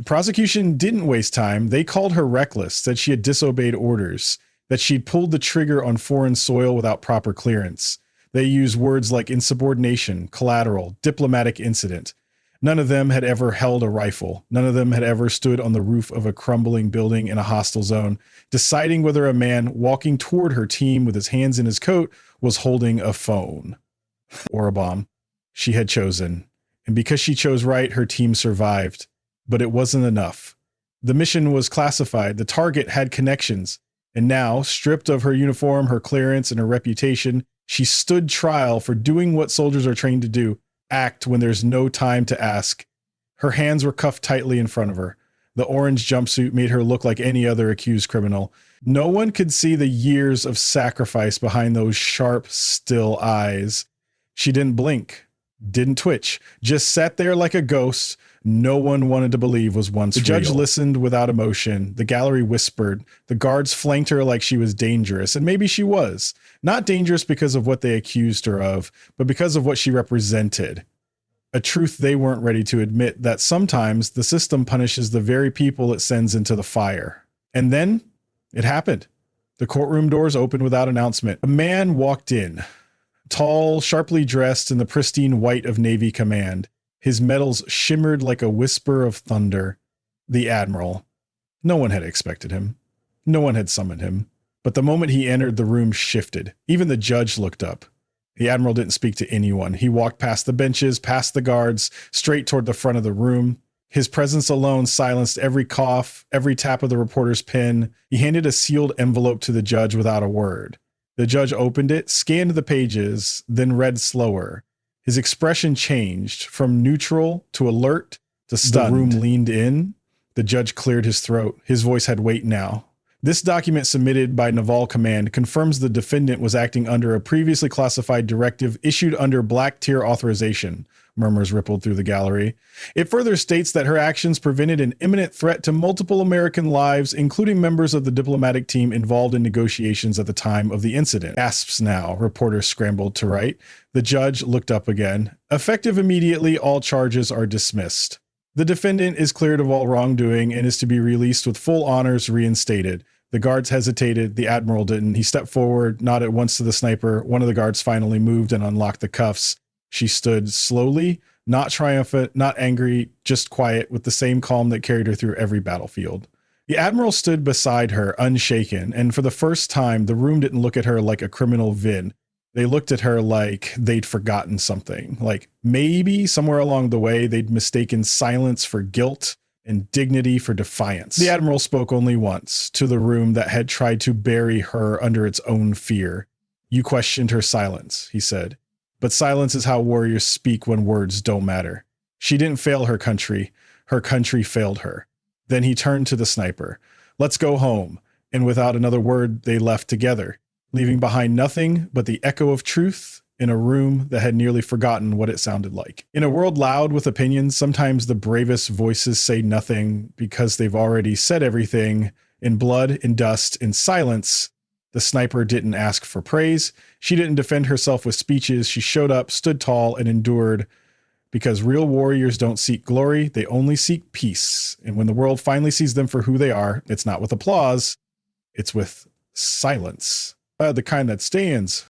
Prosecution didn't waste time. They called her reckless, said she had disobeyed orders, that she'd pulled the trigger on foreign soil without proper clearance. They used words like insubordination, collateral, diplomatic incident. None of them had ever held a rifle. None of them had ever stood on the roof of a crumbling building in a hostile zone, deciding whether a man walking toward her team with his hands in his coat was holding a phone or a bomb. She had chosen. And because she chose right, her team survived. But it wasn't enough. The mission was classified. The target had connections. And now, stripped of her uniform, her clearance, and her reputation, she stood trial for doing what soldiers are trained to do: act when there's no time to ask. Her hands were cuffed tightly in front of her. The orange jumpsuit made her look like any other accused criminal. No one could see the years of sacrifice behind those sharp, still eyes. She didn't blink, didn't twitch, just sat there like a ghost no one wanted to believe was once real. The judge listened without emotion. The gallery whispered. The guards flanked her like she was dangerous, and maybe she was. Not dangerous because of what they accused her of, but because of what she represented. A truth they weren't ready to admit, that sometimes the system punishes the very people it sends into the fire. And then it happened. The courtroom doors opened without announcement. A man walked in, tall, sharply dressed in the pristine white of Navy command. His metals shimmered like a whisper of thunder. The Admiral. No one had expected him. No one had summoned him. But the moment he entered, the room shifted. Even the judge looked up. The Admiral didn't speak to anyone. He walked past the benches, past the guards, straight toward the front of the room. His presence alone silenced every cough, every tap of the reporter's pen. He handed a sealed envelope to the judge without a word. The judge opened it, scanned the pages, then read slower. His expression changed from neutral to alert to stunned. The room leaned in. The judge cleared his throat. His voice had weight now. This document submitted by Naval Command confirms the defendant was acting under a previously classified directive issued under Black Tier authorization. Murmurs rippled through the gallery. It further states that her actions prevented an imminent threat to multiple American lives, including members of the diplomatic team involved in negotiations at the time of the incident. Gasps now, reporters scrambled to write. The judge looked up again. Effective immediately, all charges are dismissed. The defendant is cleared of all wrongdoing and is to be released with full honors reinstated. The guards hesitated. The Admiral didn't. He stepped forward, nodded once to the sniper. One of the guards finally moved and unlocked the cuffs. She stood slowly, not triumphant, not angry, just quiet, with the same calm that carried her through every battlefield. The Admiral stood beside her, unshaken, and for the first time, the room didn't look at her like a criminal vid. They looked at her like they'd forgotten something, like maybe somewhere along the way they'd mistaken silence for guilt and dignity for defiance. The Admiral spoke only once, to the room that had tried to bury her under its own fear. "You questioned her silence," he said. "But silence is how warriors speak when words don't matter. She didn't fail her country. Her country failed her." Then he turned to the sniper. "Let's go home." And without another word, they left together, leaving behind nothing but the echo of truth in a room that had nearly forgotten what it sounded like. In a world loud with opinions, sometimes the bravest voices say nothing because they've already said everything. In blood, in dust, in silence, the sniper didn't ask for praise. She didn't defend herself with speeches. She showed up, stood tall, and endured, because real warriors don't seek glory. They only seek peace. And when the world finally sees them for who they are, it's not with applause, it's with silence. The kind that stands